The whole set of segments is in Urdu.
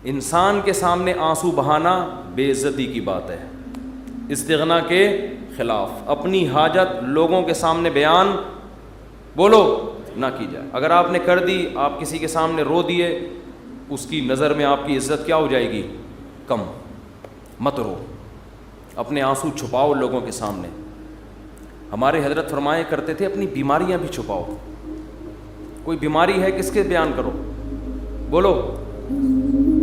انسان کے سامنے آنسو بہانا بے عزتی کی بات ہے، استغنا کے خلاف۔ اپنی حاجت لوگوں کے سامنے بیان بولو نہ کی جائے۔ اگر آپ نے کر دی، آپ کسی کے سامنے رو دیے، اس کی نظر میں آپ کی عزت کیا ہو جائے گی؟ کم۔ مت رو، اپنے آنسو چھپاؤ لوگوں کے سامنے۔ ہمارے حضرت فرمایا کرتے تھے اپنی بیماریاں بھی چھپاؤ۔ کوئی بیماری ہے کس کے بیان کرو، بولو،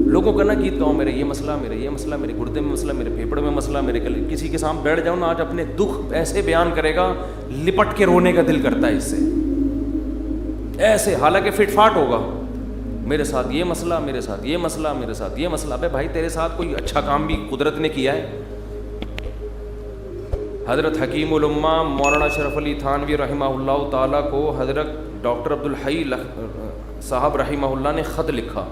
لوگوں کا نہ گیت گاؤ، میرے یہ مسئلہ، میرے یہ مسئلہ، میرے گردے میں مسئلہ، میرے پھیپڑے میں مسئلہ، میرے کل کسی کے سامنے بیٹھ جاؤ نا، آج اپنے دکھ ایسے بیان کرے گا لپٹ کے رونے کا دل کرتا ہے اس سے، ایسے، حالانکہ فٹ فاٹ ہوگا، میرے ساتھ یہ مسئلہ، میرے ساتھ یہ مسئلہ، میرے ساتھ یہ مسئلہ۔ بے بھائی تیرے ساتھ کوئی اچھا کام بھی قدرت نے کیا ہے؟ حضرت حکیم الامہ مولانا شرف علی تھانوی رحمہ اللہ تعالیٰ کو حضرت ڈاکٹر عبدالحی صاحب رحمہ اللہ نے خط لکھا،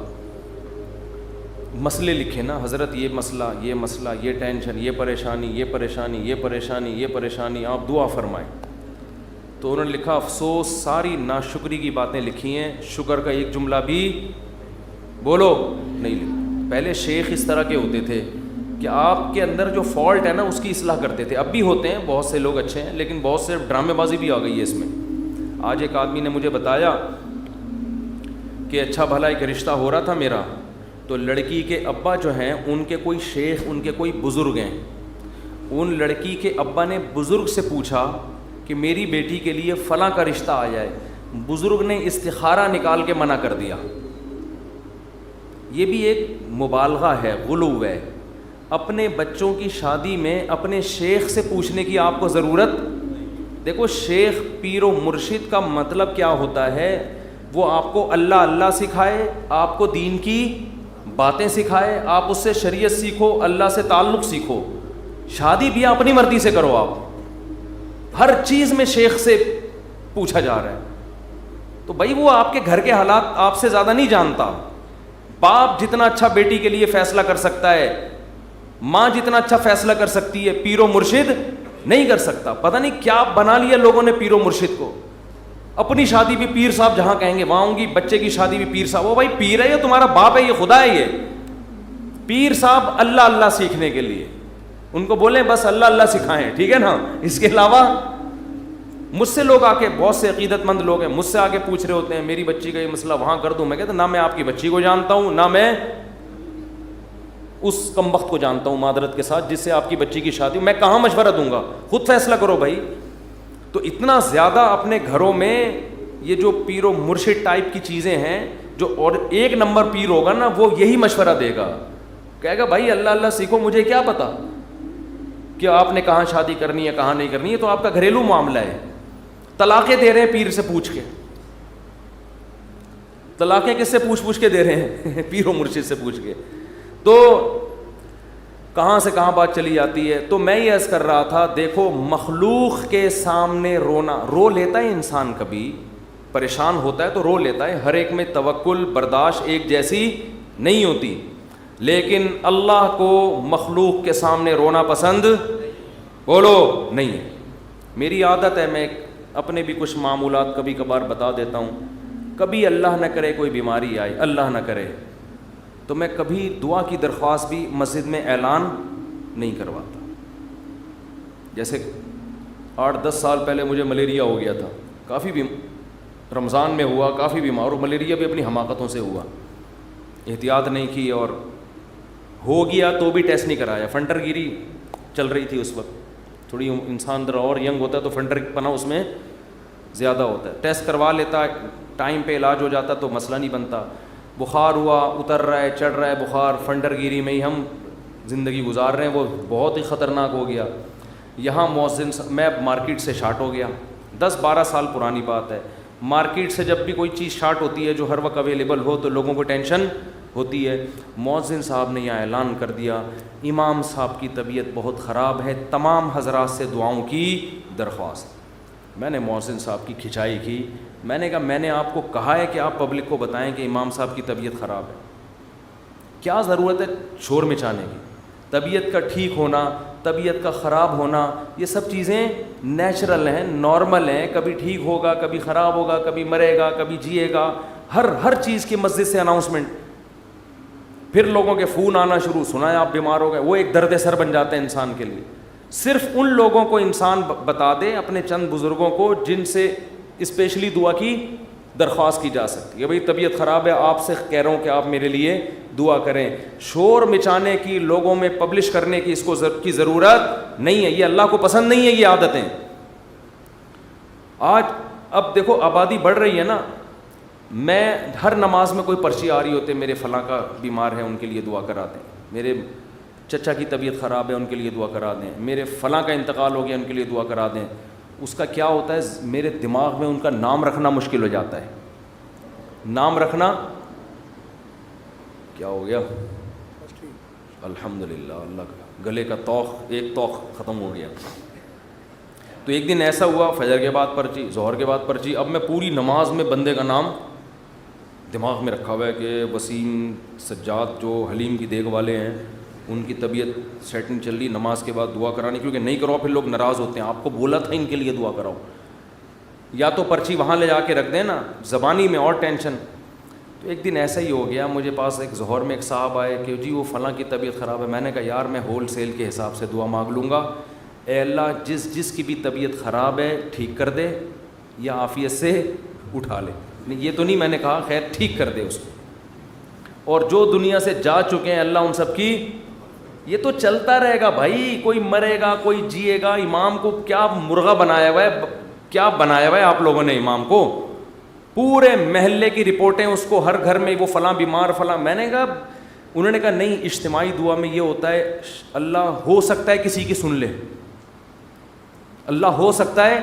مسئلے لکھے نا، حضرت یہ مسئلہ، یہ مسئلہ، یہ ٹینشن، یہ پریشانی، یہ پریشانی، یہ پریشانی، یہ پریشانی، آپ دعا فرمائیں۔ تو انہوں نے لکھا، افسوس ساری ناشکری کی باتیں لکھی ہیں، شکر کا ایک جملہ بھی بولو نہیں لکھا۔ پہلے شیخ اس طرح کے ہوتے تھے کہ آپ کے اندر جو فالٹ ہے نا اس کی اصلاح کرتے تھے، اب بھی ہوتے ہیں، بہت سے لوگ اچھے ہیں، لیکن بہت سے ڈرامے بازی بھی آ گئی ہے اس میں۔ آج ایک آدمی نے مجھے بتایا کہ اچھا بھلا ایک رشتہ ہو رہا تھا میرا، تو لڑکی کے ابا جو ہیں ان کے کوئی شیخ، ان کے کوئی بزرگ ہیں، ان لڑکی کے ابا نے بزرگ سے پوچھا کہ میری بیٹی کے لیے فلاں کا رشتہ آ جائے، بزرگ نے استخارہ نکال کے منع کر دیا۔ یہ بھی ایک مبالغہ ہے، غلو ہے۔ اپنے بچوں کی شادی میں اپنے شیخ سے پوچھنے کی آپ کو ضرورت؟ دیکھو شیخ پیر و مرشد کا مطلب کیا ہوتا ہے؟ وہ آپ کو اللہ اللہ سکھائے، آپ کو دین کی باتیں سکھائے، آپ اس سے شریعت سیکھو، اللہ سے تعلق سیکھو۔ شادی بھی اپنی مرضی سے کرو، آپ ہر چیز میں شیخ سے پوچھا جا رہا ہے، تو بھائی وہ آپ کے گھر کے حالات آپ سے زیادہ نہیں جانتا۔ باپ جتنا اچھا بیٹی کے لیے فیصلہ کر سکتا ہے، ماں جتنا اچھا فیصلہ کر سکتی ہے، پیر و مرشد نہیں کر سکتا۔ پتہ نہیں کیا بنا لیا لوگوں نے پیر و مرشد کو، اپنی شادی بھی پیر صاحب جہاں کہیں گے وہاں ہوں گی، بچے کی شادی بھی پیر صاحب۔ وہ بھائی پیر ہے، یہ تمہارا باپ ہے، یہ خدا ہے۔ یہ پیر صاحب اللہ اللہ سیکھنے کے لیے، ان کو بولیں بس اللہ اللہ سکھائیں، ٹھیک ہے نا، اس کے علاوہ۔ مجھ سے لوگ آ کے، بہت سے عقیدت مند لوگ ہیں، مجھ سے آ کے پوچھ رہے ہوتے ہیں میری بچی کا یہ مسئلہ وہاں کر دوں۔ میں کہتا نہ میں آپ کی بچی کو جانتا ہوں، نہ میں اس کمبخت کو جانتا ہوں معذرت کے ساتھ جس سے آپ کی بچی کی شادی، میں کہاں مشورہ دوں گا؟ خود فیصلہ کرو بھائی۔ تو اتنا زیادہ اپنے گھروں میں یہ جو پیر و مرشد ٹائپ کی چیزیں ہیں، جو اور ایک نمبر پیر ہوگا نا وہ یہی مشورہ دے گا، کہے گا بھائی اللہ اللہ سیکھو، مجھے کیا پتا کہ آپ نے کہاں شادی کرنی ہے کہاں نہیں کرنی ہے، تو آپ کا گھریلو معاملہ ہے۔ طلاقیں دے رہے ہیں پیر سے پوچھ کے، طلاقیں کس سے پوچھ کے دے رہے ہیں؟ پیر و مرشد سے پوچھ کے۔ تو کہاں سے کہاں بات چلی جاتی ہے۔ تو میں یہ عرض کر رہا تھا، دیکھو مخلوق کے سامنے رونا، رو لیتا ہے انسان، کبھی پریشان ہوتا ہے تو رو لیتا ہے، ہر ایک میں توکل برداشت ایک جیسی نہیں ہوتی، لیکن اللہ کو مخلوق کے سامنے رونا پسند بولو نہیں ہے۔ میری عادت ہے، میں اپنے بھی کچھ معمولات کبھی کبھار بتا دیتا ہوں۔ کبھی اللہ نہ کرے کوئی بیماری آئے، اللہ نہ کرے، تو میں کبھی دعا کی درخواست بھی مسجد میں اعلان نہیں کرواتا۔ جیسے 8-10 سال پہلے مجھے ملیریا ہو گیا تھا، کافی رمضان میں ہوا، کافی بیمار، اور ملیریا بھی اپنی حماقتوں سے ہوا، احتیاط نہیں کی، اور ہو گیا تو بھی ٹیسٹ نہیں کرایا۔ فنٹر گیری چل رہی تھی اس وقت، تھوڑی انسان ذرا اور ینگ ہوتا ہے تو فنٹر پنا اس میں زیادہ ہوتا ہے، ٹیسٹ کروا لیتا، ٹائم پہ علاج ہو جاتا تو مسئلہ نہیں بنتا۔ بخار ہوا، اتر رہا ہے، چڑھ رہا ہے بخار، فنٹر گیری میں ہی ہم زندگی گزار رہے ہیں، وہ بہت ہی خطرناک ہو گیا۔ یہاں مؤذن، میں مارکیٹ سے شارٹ ہو گیا، 10-12 سال پرانی بات ہے۔ مارکیٹ سے جب بھی کوئی چیز شارٹ ہوتی ہے جو ہر وقت اویلیبل ہو تو لوگوں کو ٹینشن ہوتی ہے۔ مؤذن صاحب نے یہاں اعلان کر دیا، امام صاحب کی طبیعت بہت خراب ہے، تمام حضرات سے دعاؤں کی درخواست۔ میں نے مؤذن صاحب کی کھچائی کی، میں نے کہا میں نے آپ کو کہا ہے کہ آپ پبلک کو بتائیں کہ امام صاحب کی طبیعت خراب ہے، کیا ضرورت ہے شور مچانے کی؟ طبیعت کا ٹھیک ہونا، طبیعت کا خراب ہونا، یہ سب چیزیں نیچرل ہیں، نارمل ہیں، کبھی ٹھیک ہوگا، کبھی خراب ہوگا، کبھی مرے گا، کبھی جیے گا، ہر چیز کی مسجد سے اناؤنسمنٹ۔ پھر لوگوں کے فون آنا شروع, سنا ہے آپ بیمار ہو گئے, وہ ایک درد سر بن جاتا ہے انسان کے لیے. صرف ان لوگوں کو انسان بتا دے, اپنے چند بزرگوں کو جن سے اسپیشلی دعا کی درخواست کی جا سکتی ہے. بھئی طبیعت خراب ہے, آپ سے کہہ رہا ہوں کہ آپ میرے لیے دعا کریں. شور مچانے کی, لوگوں میں پبلش کرنے کی اس کو کی ضرورت نہیں ہے, یہ اللہ کو پسند نہیں ہے یہ عادتیں. آج اب دیکھو آبادی بڑھ رہی ہے نا, میں ہر نماز میں کوئی پرچی آ رہی ہوتے, میرے فلاں کا بیمار ہے ان کے لیے دعا کرا دیں, میرے چچا کی طبیعت خراب ہے ان کے لیے دعا کرا دیں, میرے فلاں کا انتقال ہو گیا ان کے لیے دعا کرا دیں. اس کا کیا ہوتا ہے, میرے دماغ میں ان کا نام رکھنا مشکل ہو جاتا ہے. نام رکھنا کیا ہو گیا, الحمدللہ اللہ کا گلے کا توخ, ایک توخ ختم ہو گیا. تو ایک دن ایسا ہوا, فجر کے بعد پرچی, ظہر کے بعد پرچی, اب میں پوری نماز میں بندے کا نام دماغ میں رکھا ہوا ہے کہ وسیم سجاد جو حلیم کی دیگ والے ہیں ان کی طبیعت سیٹنگ چل رہی, نماز کے بعد دعا کرانی, کیونکہ نہیں کرو پھر لوگ ناراض ہوتے ہیں, آپ کو بولا تھا ان کے لیے دعا کراؤ. یا تو پرچی وہاں لے جا کے رکھ دیں نا, زبانی میں اور ٹینشن. تو ایک دن ایسا ہی ہو گیا, مجھے پاس ایک ظہر میں ایک صاحب آئے کہ جی وہ فلاں کی طبیعت خراب ہے. میں نے کہا یار میں ہول سیل کے حساب سے دعا مانگ لوں گا, اے اللہ جس کی بھی طبیعت خراب ہے ٹھیک کر دے یا عافیت سے اٹھا لے. یہ تو نہیں میں نے کہا خیر ٹھیک کر دے اس کو, اور جو دنیا سے جا چکے ہیں اللہ ان سب کی, یہ تو چلتا رہے گا بھائی, کوئی مرے گا کوئی جیے گا. امام کو کیا مرغا بنایا ہوا ہے, کیا بنایا ہوا ہے آپ لوگوں نے امام کو, پورے محلے کی رپورٹیں اس کو, ہر گھر میں وہ فلاں بیمار فلاں. میں نے کہا, انہوں نے کہا نہیں اجتماعی دعا میں یہ ہوتا ہے اللہ ہو سکتا ہے کسی کی سن لے, اللہ ہو سکتا ہے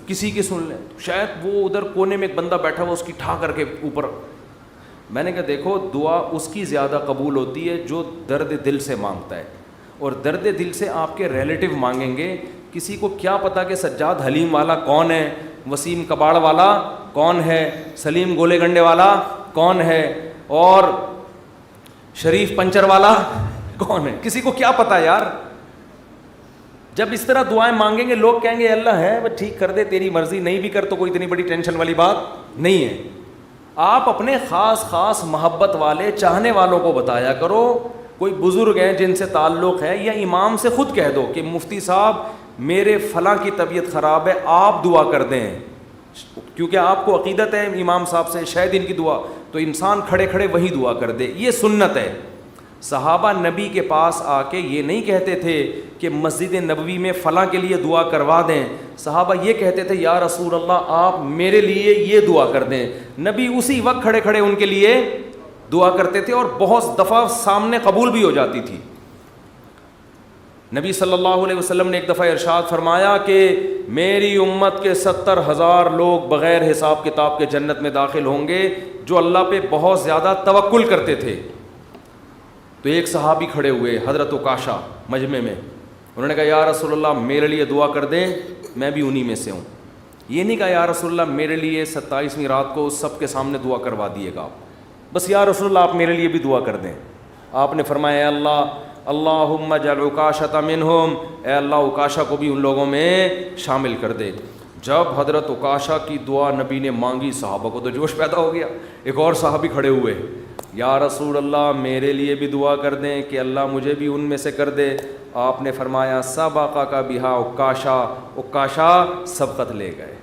کسی کی سن لے. شاید وہ ادھر کونے میں ایک بندہ بیٹھا ہوا اس کی ٹھا کر کے اوپر. میں نے کہا دیکھو دعا اس کی زیادہ قبول ہوتی ہے جو درد دل سے مانگتا ہے, اور درد دل سے آپ کے ریلیٹو مانگیں گے. کسی کو کیا پتا کہ سجاد حلیم والا کون ہے, وسیم کباڑ والا کون ہے, سلیم گولے گنڈے والا کون ہے, اور شریف پنچر والا کون ہے, کسی کو کیا پتا یار. جب اس طرح دعائیں مانگیں گے لوگ کہیں گے اللہ ہے وہ ٹھیک کر دے, تیری مرضی, نہیں بھی کر تو کوئی اتنی بڑی ٹینشن والی بات نہیں ہے. آپ اپنے خاص محبت والے چاہنے والوں کو بتایا کرو, کوئی بزرگ ہیں جن سے تعلق ہے, یا امام سے خود کہہ دو کہ مفتی صاحب میرے فلاں کی طبیعت خراب ہے آپ دعا کر دیں, کیونکہ آپ کو عقیدت ہے امام صاحب سے شاید ان کی دعا, تو انسان کھڑے کھڑے وہی دعا کر دے, یہ سنت ہے. صحابہ نبی کے پاس آ کے یہ نہیں کہتے تھے کہ مسجد نبوی میں فلاں کے لیے دعا کروا دیں, صحابہ یہ کہتے تھے یا رسول اللہ آپ میرے لیے یہ دعا کر دیں. نبی اسی وقت کھڑے کھڑے ان کے لیے دعا کرتے تھے, اور بہت دفعہ سامنے قبول بھی ہو جاتی تھی. نبی صلی اللہ علیہ وسلم نے ایک دفعہ ارشاد فرمایا کہ میری امت کے 70,000 لوگ بغیر حساب کتاب کے جنت میں داخل ہوں گے جو اللہ پہ بہت زیادہ توکل کرتے تھے. تو ایک صحابی کھڑے ہوئے حضرت عکاشہ مجمع میں, انہوں نے کہا یا رسول اللہ میرے لیے دعا کر دیں, میں بھی انہی میں سے ہوں. یہ نہیں کہا یا رسول اللہ میرے لیے 27ویں رات کو سب کے سامنے دعا کروا دیے گا آپ, بس یا رسول اللہ آپ میرے لیے بھی دعا کر دیں. آپ نے فرمایا اے اللہ اللہم اجعل عکاشۃ منہم, اے اللہ عکاشہ کو بھی ان لوگوں میں شامل کر دے. جب حضرت عکاشہ کی دعا نبی نے مانگی صحابہ کو تو جوش پیدا ہو گیا. ایک اور صحابی کھڑے ہوئے, یا رسول اللہ میرے لیے بھی دعا کر دیں کہ اللہ مجھے بھی ان میں سے کر دے. آپ نے فرمایا سبقک بہا عکاشہ, عکاشہ سبقت لے گئے.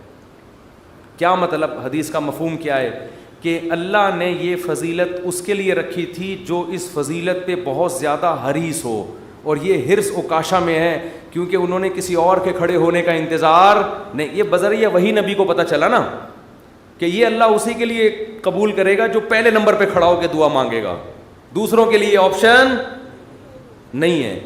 کیا مطلب, حدیث کا مفہوم کیا ہے کہ اللہ نے یہ فضیلت اس کے لیے رکھی تھی جو اس فضیلت پہ بہت زیادہ حریص ہو, اور یہ حرص عکاشہ میں ہے کیونکہ انہوں نے کسی اور کے کھڑے ہونے کا انتظار نہیں. یہ بذریعہ وہی نبی کو پتہ چلا نا کہ یہ اللہ اسی کے لیے قبول کرے گا جو پہلے نمبر پہ کھڑا ہو کے دعا مانگے گا, دوسروں کے لیے آپشن نہیں ہے.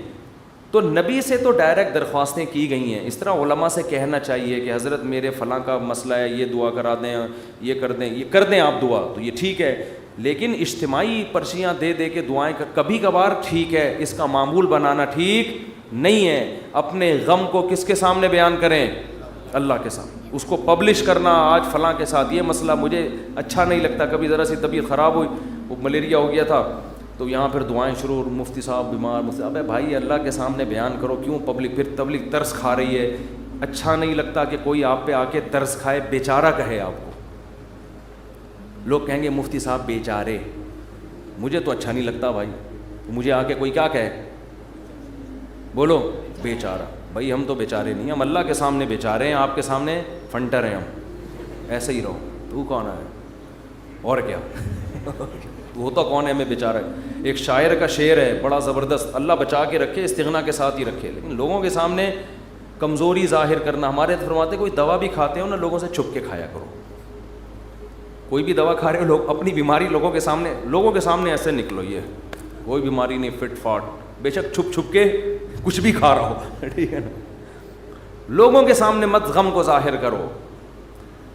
تو نبی سے تو ڈائریکٹ درخواستیں کی گئی ہیں. اس طرح علماء سے کہنا چاہیے کہ حضرت میرے فلاں کا مسئلہ ہے, یہ دعا کرا دیں, یہ کر دیں آپ دعا, تو یہ ٹھیک ہے. لیکن اجتماعی پرچیاں دے دے کے دعائیں کبھی کبھار ٹھیک ہے, اس کا معمول بنانا ٹھیک نہیں ہے. اپنے غم کو کس کے سامنے بیان کریں, اللہ کے سامنے. اس کو پبلش کرنا آج فلاں کے ساتھ یہ مسئلہ مجھے اچھا نہیں لگتا, کبھی ذرا سی طبیعت خراب ہوئی, وہ ملیریا ہو گیا تھا, تو یہاں پھر دعائیں شروع, مفتی صاحب بیمار, مفتی صاحب بھائی اللہ کے سامنے بیان کرو, کیوں پبلک, پھر تبلیغ ترس کھا رہی ہے. اچھا نہیں لگتا کہ کوئی آپ پہ آ کے ترس کھائے, بیچارہ کہے آپ کو. لوگ کہیں گے مفتی صاحب بیچارے, مجھے تو اچھا نہیں لگتا بھائی, مجھے آ کے کوئی کیا کہے, بولو بیچارہ. بھائی ہم تو بیچارے نہیں, ہم اللہ کے سامنے بیچارے ہیں, آپ کے سامنے فنٹر ہیں ہم, ایسے ہی رہو. تو کون ہے اور کیا وہ تو کون ہے, ہمیں بیچارہ ہے. ایک شاعر کا شعر ہے بڑا زبردست, اللہ بچا کے رکھے, استغنا کے ساتھ ہی رکھے, لیکن لوگوں کے سامنے کمزوری ظاہر کرنا. ہمارے فرماتے کوئی دوا بھی کھاتے ہو نا, لوگوں سے چھپ کے کھایا کرو. کوئی بھی دوا کھا رہے ہو, لوگ اپنی بیماری لوگوں کے سامنے ایسے نکلو, یہ کوئی بیماری نہیں, فٹ فاٹ, بے شک چھپ چھپ کے کچھ بھی کھا رہا ہو, ٹھیک ہے نا, لوگوں کے سامنے مت غم کو ظاہر کرو.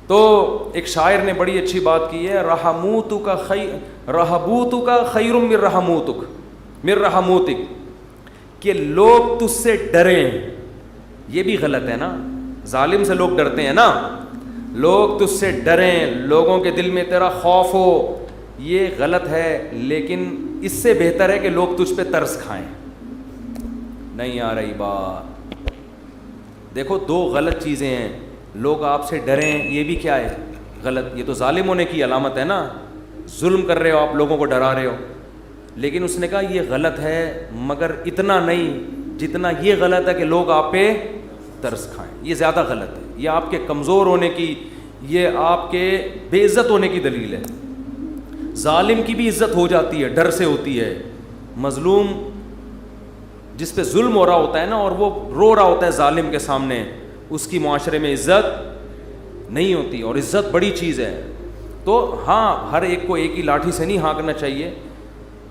تو ایک شاعر نے بڑی اچھی بات کی ہے, رہبوتک خیر من رحموتک, کہ لوگ تجھ سے ڈریں. یہ بھی غلط ہے نا, ظالم سے لوگ ڈرتے ہیں نا, لوگ تجھ سے ڈریں, لوگوں کے دل میں تیرا خوف ہو, یہ غلط ہے. لیکن اس سے بہتر ہے کہ لوگ تجھ پہ ترس کھائیں. نہیں آ رہی بات. دیکھو دو غلط چیزیں ہیں, لوگ آپ سے ڈریں, یہ بھی کیا ہے, غلط. یہ تو ظالم ہونے کی علامت ہے نا, ظلم کر رہے ہو آپ, لوگوں کو ڈرا رہے ہو. لیکن اس نے کہا یہ غلط ہے, مگر اتنا نہیں جتنا یہ غلط ہے کہ لوگ آپ پہ ترس کھائیں. یہ زیادہ غلط ہے, یہ آپ کے کمزور ہونے کی, یہ آپ کے بے عزت ہونے کی دلیل ہے. ظالم کی بھی عزت ہو جاتی ہے, ڈر سے ہوتی ہے. مظلوم جس پہ ظلم ہو رہا ہوتا ہے نا, اور وہ رو رہا ہوتا ہے ظالم کے سامنے, اس کی معاشرے میں عزت نہیں ہوتی, اور عزت بڑی چیز ہے. تو ہاں, ہر ایک کو ایک ہی لاٹھی سے نہیں ہانکنا چاہیے,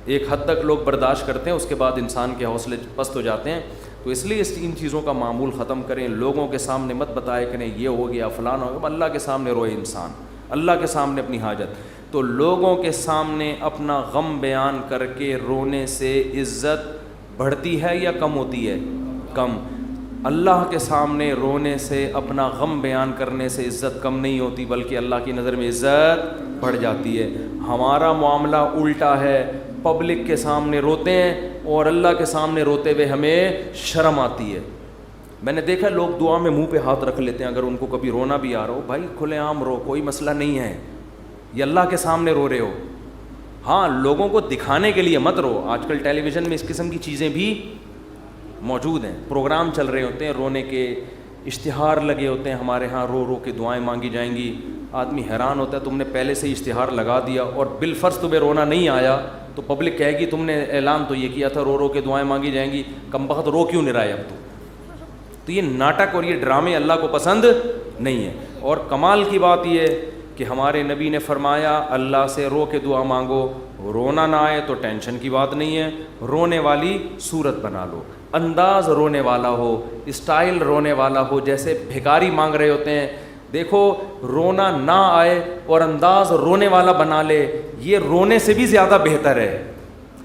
ایک حد تک لوگ برداشت کرتے ہیں, اس کے بعد انسان کے حوصلے پست ہو جاتے ہیں. تو اس لیے ان چیزوں کا معمول ختم کریں. لوگوں کے سامنے مت بتائے کریں یہ ہو گیا فلان ہو گیا, اللہ کے سامنے روئے انسان, اللہ کے سامنے اپنی حاجت. تو لوگوں کے سامنے اپنا غم بیان کر کے رونے سے عزت بڑھتی ہے یا کم ہوتی ہے؟ کم. اللہ کے سامنے رونے سے, اپنا غم بیان کرنے سے عزت کم نہیں ہوتی, بلکہ اللہ کی نظر میں عزت بڑھ جاتی ہے. ہمارا معاملہ الٹا ہے, پبلک کے سامنے روتے ہیں اور اللہ کے سامنے روتے ہوئے ہمیں شرم آتی ہے. میں نے دیکھا لوگ دعا میں منہ پہ ہاتھ رکھ لیتے ہیں, اگر ان کو کبھی رونا بھی آ رہا ہو, بھائی کھلے عام رو, کوئی مسئلہ نہیں ہے, یہ اللہ کے سامنے رو رہے ہو. ہاں لوگوں کو دکھانے کے لیے مت رو. آج کل ٹیلی ویژن میں اس قسم کی چیزیں بھی موجود ہیں, پروگرام چل رہے ہوتے ہیں رونے کے, اشتہار لگے ہوتے ہیں ہمارے ہاں, رو رو کے دعائیں مانگی جائیں گی. آدمی حیران ہوتا ہے, تم نے پہلے سے ہی اشتہار لگا دیا اور بالفرض تمہیں رونا نہیں آیا تو پبلک کہے گی تم نے اعلان تو یہ کیا تھا رو رو کے دعائیں مانگی جائیں گی, کم بخت رو کیوں نہیں رہا ہے اب تو یہ ناٹک اور یہ ڈرامے اللہ کو پسند نہیں ہے. اور کمال کی بات یہ ہے کہ ہمارے نبی نے فرمایا اللہ سے رو کے دعا مانگو, رونا نہ آئے تو ٹینشن کی بات نہیں ہے, رونے والی صورت بنا لو, انداز رونے والا ہو, اسٹائل رونے والا ہو, جیسے بھکاری مانگ رہے ہوتے ہیں. دیکھو رونا نہ آئے اور انداز رونے والا بنا لے, یہ رونے سے بھی زیادہ بہتر ہے,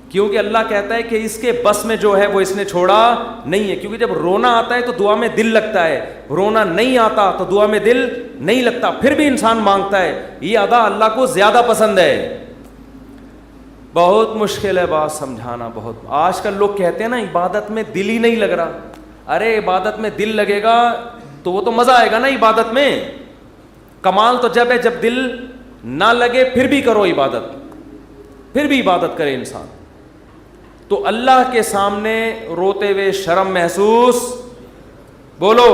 کیونکہ اللہ کہتا ہے کہ اس کے بس میں جو ہے وہ اس نے چھوڑا نہیں ہے. کیونکہ جب رونا آتا ہے تو دعا میں دل لگتا ہے, رونا نہیں آتا تو دعا میں دل نہیں لگتا, پھر بھی انسان مانگتا ہے. یہ ادا اللہ کو زیادہ پسند ہے. بہت مشکل ہے بات سمجھانا, بہت. آج کل لوگ کہتے ہیں نا عبادت میں دل ہی نہیں لگ رہا. ارے عبادت میں دل لگے گا تو وہ تو مزہ آئے گا نا عبادت میں. کمال تو جب ہے جب دل نہ لگے پھر بھی کرو عبادت, پھر بھی عبادت کرے انسان. تو اللہ کے سامنے روتے ہوئے شرم محسوس بولو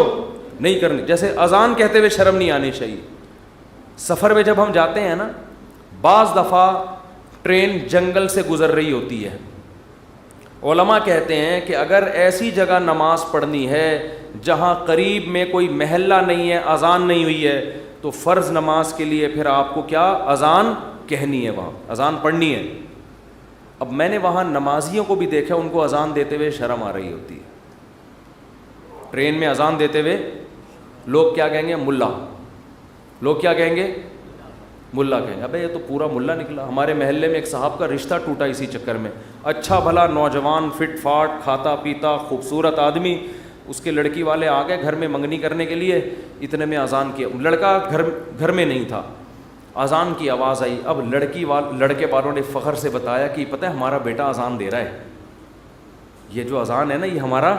نہیں کرنی. جیسے اذان کہتے ہوئے شرم نہیں آنی چاہیے. سفر میں جب ہم جاتے ہیں نا, بعض دفعہ ٹرین جنگل سے گزر رہی ہوتی ہے. علماء کہتے ہیں کہ اگر ایسی جگہ نماز پڑھنی ہے جہاں قریب میں کوئی محلہ نہیں ہے, اذان نہیں ہوئی ہے, تو فرض نماز کے لیے پھر آپ کو کیا اذان کہنی ہے, وہاں اذان پڑھنی ہے. اب میں نے وہاں نمازیوں کو بھی دیکھا, ان کو اذان دیتے ہوئے شرم آ رہی ہوتی ہے. ٹرین میں اذان دیتے ہوئے لوگ کیا کہیں گے, ملا. لوگ کیا کہیں گے, ملا کہیں گے. ابے یہ تو پورا ملا نکلا. ہمارے محلے میں ایک صاحب کا رشتہ ٹوٹا اسی چکر میں. اچھا بھلا نوجوان, فٹ فاٹ, کھاتا پیتا, خوبصورت آدمی. اس کے لڑکی والے آ گئے گھر میں منگنی کرنے کے لیے, اتنے میں اذان کیا. لڑکا گھر میں نہیں تھا, اذان کی آواز آئی. اب لڑکے والوں نے فخر سے بتایا کہ پتہ ہے ہمارا بیٹا اذان دے رہا ہے, یہ جو اذان ہے نا یہ ہمارا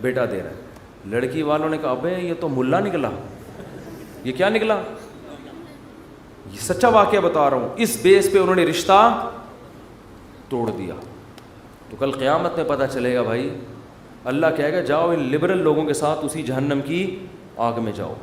بیٹا دے رہا ہے. لڑکی والوں نے کہا ابے یہ تو ملا نکلا. یہ کیا نکلا؟ یہ سچا واقعہ بتا رہا ہوں. اس بیس پہ انہوں نے رشتہ توڑ دیا. تو کل قیامت میں پتہ چلے گا بھائی, اللہ کہے گا جاؤ ان لبرل لوگوں کے ساتھ اسی جہنم کی آگ میں جاؤ.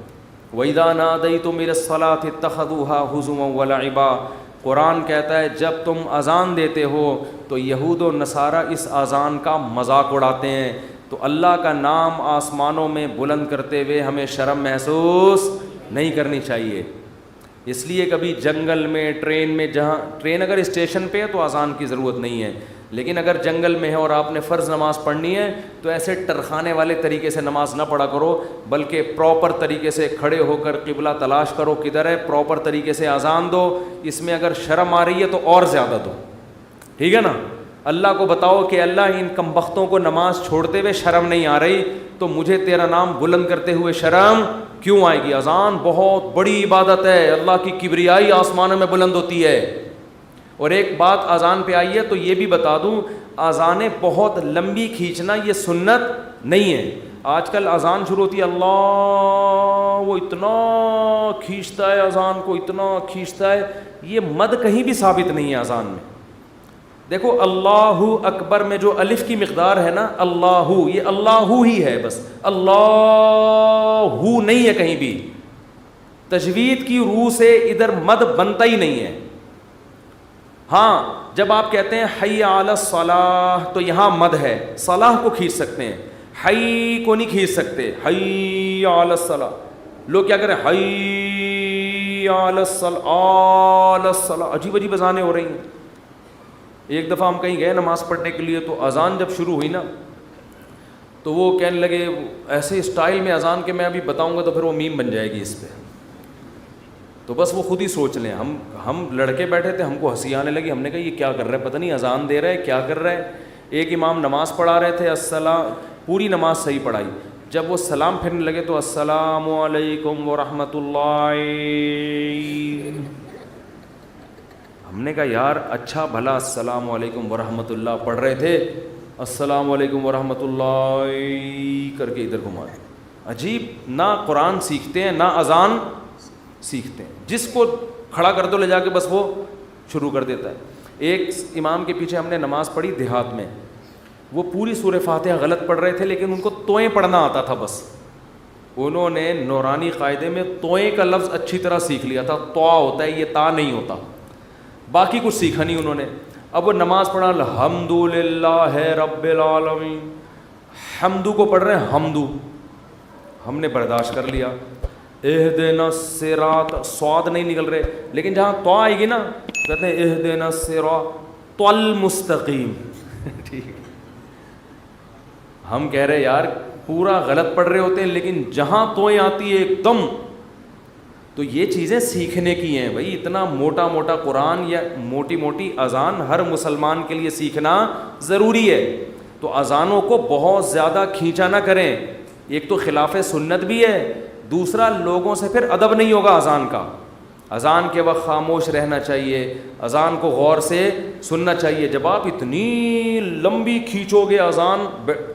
وَإِذَا نَادَيْتُمْ إِلَى الصَّلَاةِ اتَّخَذُوهَا هُزُوًا وَلَعِبًا. قرآن کہتا ہے جب تم اذان دیتے ہو تو یہود و نصارہ اس اذان کا مذاق اڑاتے ہیں. تو اللہ کا نام آسمانوں میں بلند کرتے ہوئے ہمیں شرم محسوس نہیں کرنی چاہیے. اس لیے کبھی جنگل میں, ٹرین میں, جہاں ٹرین اگر اسٹیشن پہ ہے تو اذان کی ضرورت نہیں ہے, لیکن اگر جنگل میں ہے اور آپ نے فرض نماز پڑھنی ہے تو ایسے ٹرخانے والے طریقے سے نماز نہ پڑھا کرو, بلکہ پراپر طریقے سے کھڑے ہو کر قبلہ تلاش کرو کدھر ہے, پراپر طریقے سے اذان دو. اس میں اگر شرم آ رہی ہے تو اور زیادہ دو, ٹھیک ہے نا. اللہ کو بتاؤ کہ اللہ ان کمبختوں کو نماز چھوڑتے ہوئے شرم نہیں آ رہی, تو مجھے تیرا نام بلند کرتے ہوئے شرم کیوں آئے گی. اذان بہت بڑی عبادت ہے, اللہ کی کبریائی آسمانوں میں بلند ہوتی ہے. اور ایک بات اذان پہ آئی ہے تو یہ بھی بتا دوں, اذانیں بہت لمبی کھینچنا یہ سنت نہیں ہے. آج کل اذان شروع ہوتی ہے, اللہ وہ اتنا کھینچتا ہے اذان کو, اتنا کھینچتا ہے, یہ مد کہیں بھی ثابت نہیں ہے اذان میں. دیکھو اللہ اکبر میں جو الف کی مقدار ہے نا, اللہ, یہ اللہ ہی ہے بس, اللہ نہیں ہے کہیں بھی. تجوید کی روح سے ادھر مد بنتا ہی نہیں ہے. ہاں جب آپ کہتے ہیں حی علی الصلاح تو یہاں مد ہے, صلاح کو کھینچ سکتے ہیں, حی کو نہیں کھینچ سکتے. حی علی الصلاح, لوگ کیا کریں حی علی الصلاح, عجیب عجیب اذانیں ہو رہی ہیں. ایک دفعہ ہم کہیں گئے نماز پڑھنے کے لیے, تو اذان جب شروع ہوئی نا تو وہ کہنے لگے ایسے اسٹائل میں اذان کے میں ابھی بتاؤں گا تو پھر وہ میم بن جائے گی اس پہ. تو بس وہ خود ہی سوچ لیں. ہم لڑکے بیٹھے تھے, ہم کو ہنسی آنے لگی. ہم نے کہا یہ کیا کر رہا ہے, پتہ نہیں اذان دے رہا ہے کیا کر رہا ہے. ایک امام نماز پڑھا رہے تھے, السلام, پوری نماز صحیح پڑھائی. جب وہ سلام پھرنے لگے تو السلام علیکم ورحمۃ اللہ. ہم نے کہا یار اچھا بھلا السلام علیکم ورحمۃ اللہ پڑھ رہے تھے, السلام علیکم ورحمۃ اللہ کر کے ادھر گھما. عجیب, نہ قرآن سیکھتے ہیں نہ اذان سیکھتے ہیں. جس کو کھڑا کر دو لے جا کے بس وہ شروع کر دیتا ہے. ایک امام کے پیچھے ہم نے نماز پڑھی دیہات میں, وہ پوری سورہ فاتحہ غلط پڑھ رہے تھے لیکن ان کو توئیں پڑھنا آتا تھا. بس انہوں نے نورانی قاعدے میں توئیں کا لفظ اچھی طرح سیکھ لیا تھا. تو ہوتا ہے, یہ تا نہیں ہوتا. باقی کچھ سیکھا نہیں انہوں نے. اب وہ نماز پڑھا الحمدللہ رب العالمین, حمدو کو پڑھ رہے ہیں حمدو. ہم نے برداشت کر لیا. اہدنا الصراط, صاد نہیں نکل رہے, لیکن جہاں تو آئے گی نا کہتے ہیں اہدنا الصراط المستقیم. ٹھیک, ہم کہہ رہے یار پورا غلط پڑھ رہے ہوتے ہیں, لیکن جہاں توئیں آتی ہے ایک دم, تو یہ چیزیں سیکھنے کی ہیں بھائی. اتنا موٹا موٹا قرآن یا موٹی موٹی اذان ہر مسلمان کے لیے سیکھنا ضروری ہے. تو اذانوں کو بہت زیادہ کھینچا نہ کریں. ایک تو خلاف سنت بھی ہے, دوسرا لوگوں سے پھر ادب نہیں ہوگا اذان کا. اذان کے وقت خاموش رہنا چاہیے, اذان کو غور سے سننا چاہیے. جب آپ اتنی لمبی کھینچو گے اذان